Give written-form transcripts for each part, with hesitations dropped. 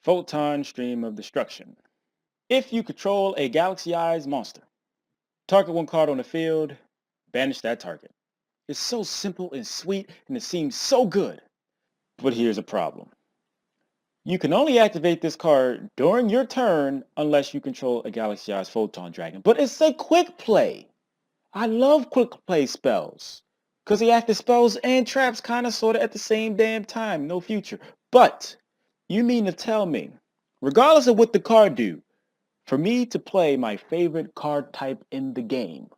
Photon Stream of Destruction. If you control a galaxy-eyes monster, target one card on the field, banish that target. It's so simple and sweet, and it seems so good. But here's a problem. You can only activate this card during your turn unless you control a galaxy-eyes Photon Dragon. But it's a quick play. I love quick play spells. Because they active spells and traps kind of sort of at the same damn time. No future. But you mean to tell me, regardless of what the card do, for me to play my favorite card type in the game,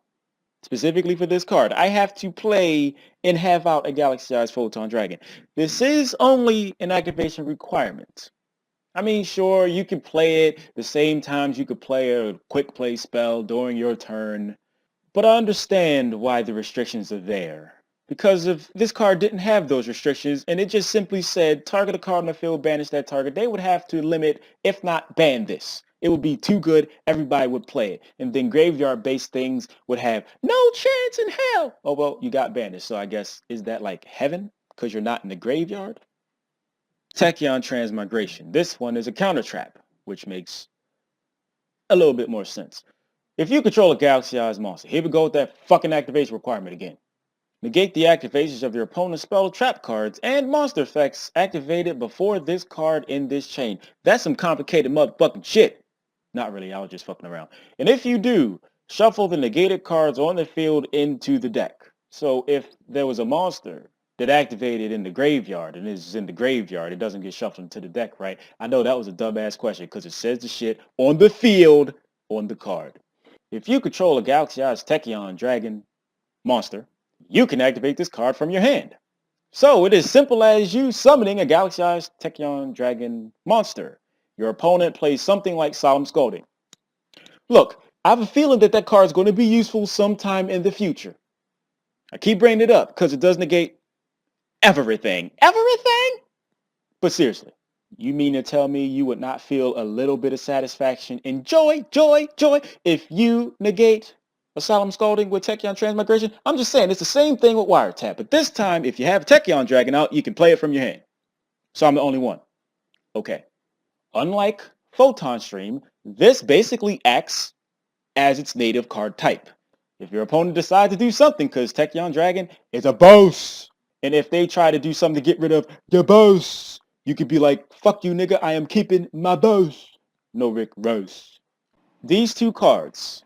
specifically for this card, I have to play and have out a Galaxy-Eyes Photon Dragon. This is only an activation requirement. I mean, sure, you can play it the same times you could play a quick play spell during your turn, but I understand why the restrictions are there. Because if this card didn't have those restrictions and it just simply said target a card on the field, banish that target, they would have to limit, if not ban this. It would be too good, everybody would play it. And then graveyard-based things would have no chance in hell. Oh, well, you got banished, so I guess, is that like heaven? Because you're not in the graveyard? Tachyon Transmigration. This one is a counter trap, which makes a little bit more sense. If you control a Galaxy-Eyes monster, here we go with that fucking activation requirement again. Negate the activations of your opponent's spell trap cards and monster effects activated before this card in this chain. That's some complicated motherfucking shit. Not really, I was just fucking around. And if you do, shuffle the negated cards on the field into the deck. So if there was a monster that activated in the graveyard and is in the graveyard, it doesn't get shuffled into the deck, right? I know that was a dumbass question because it says the shit on the field on the card. If you control a Galaxy-Eyes Tachyon Dragon monster, you can activate this card from your hand. So it is simple as you summoning a Galaxy-Eyes Tachyon Dragon monster. Your opponent plays something like Solemn Scolding. Look, I have a feeling that that card is going to be useful sometime in the future. I keep bringing it up because it does negate everything. Everything? But seriously, you mean to tell me you would not feel a little bit of satisfaction and joy if you negate a Solemn Scolding with Tachyon Transmigration? I'm just saying, it's the same thing with Wiretap. But this time, if you have Tachyon Dragon out, you can play it from your hand. So I'm the only one. Okay. Unlike Photon Stream, this basically acts as its native card type. If your opponent decides to do something, because Tachyon Dragon is a boss, and if they try to do something to get rid of the boss, you could be like, fuck you nigga, I am keeping my boss. No Rick Rose. These two cards,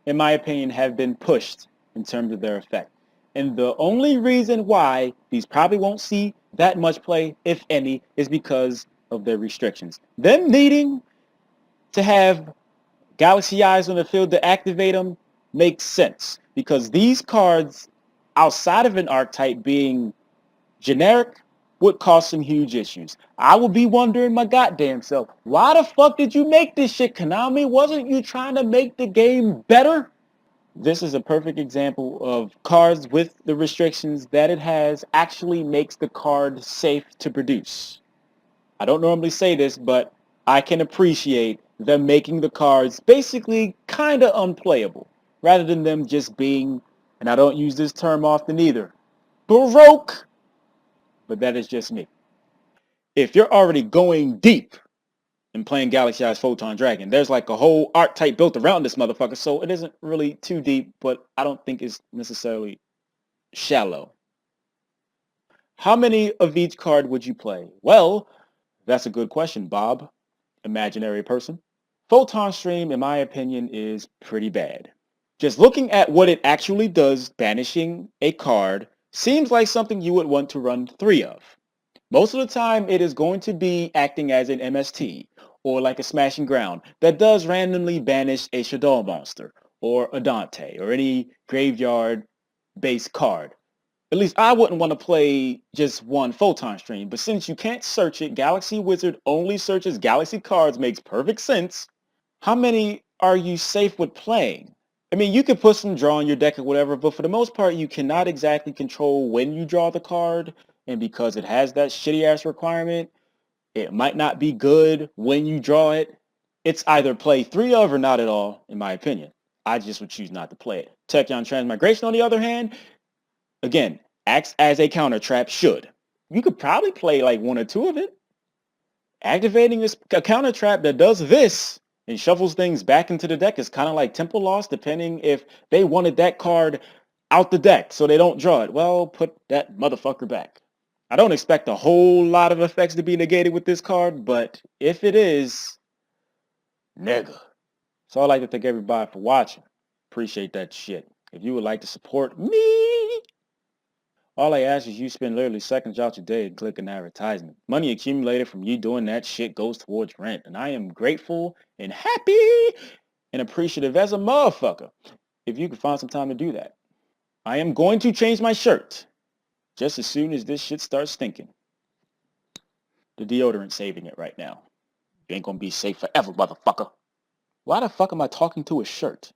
in my opinion, have been pushed in terms of their effect. And the only reason why these probably won't see that much play, if any, is because of their restrictions. Them needing to have Galaxy-Eyes on the field to activate them makes sense. Because these cards, outside of an archetype being generic, would cause some huge issues. I would be wondering my goddamn self, why the fuck did you make this shit, Konami? Wasn't you trying to make the game better? This is a perfect example of cards with the restrictions that it has actually makes the card safe to produce. I don't normally say this, but I can appreciate them making the cards basically kind of unplayable, rather than them just being, and I don't use this term often either, Baroque. But that is just me. If you're already going deep and playing Galaxy-Eyes Photon Dragon, there's like a whole archetype built around this motherfucker, so it isn't really too deep, but I don't think it's necessarily shallow. How many of each card would you play? Well, that's a good question, Bob, imaginary person. Photon Stream, in my opinion, is pretty bad. Just looking at what it actually does, banishing a card, seems like something you would want to run 3 of. Most of the time, it is going to be acting as an MST, or like a Smashing Ground, that does randomly banish a Shadow monster, or a Dante, or any graveyard-based card. At least I wouldn't want to play just one Photon Stream, but since you can't search it, Galaxy Wizard only searches Galaxy cards, makes perfect sense. How many are you safe with playing? I mean, you can put some draw in your deck or whatever, but for the most part, you cannot exactly control when you draw the card, and because it has that shitty-ass requirement, it might not be good when you draw it. It's either play 3 of or not at all, in my opinion. I just would choose not to play it. Tachyon Transmigration, on the other hand, again, acts as a counter trap, should. You could probably play like 1 or 2 of it. Activating a counter trap that does this and shuffles things back into the deck is kind of like temple loss, depending if they wanted that card out the deck so they don't draw it. Well, put that motherfucker back. I don't expect a whole lot of effects to be negated with this card, but if it is, nigga. So I'd like to thank everybody for watching. Appreciate that shit. If you would like to support me, all I ask is you spend literally seconds out your day and click an advertisement. Money accumulated from you doing that shit goes towards rent. And I am grateful and happy and appreciative as a motherfucker if you can find some time to do that. I am going to change my shirt just as soon as this shit starts stinking. The deodorant's saving it right now. You ain't gonna be safe forever, motherfucker. Why the fuck am I talking to a shirt?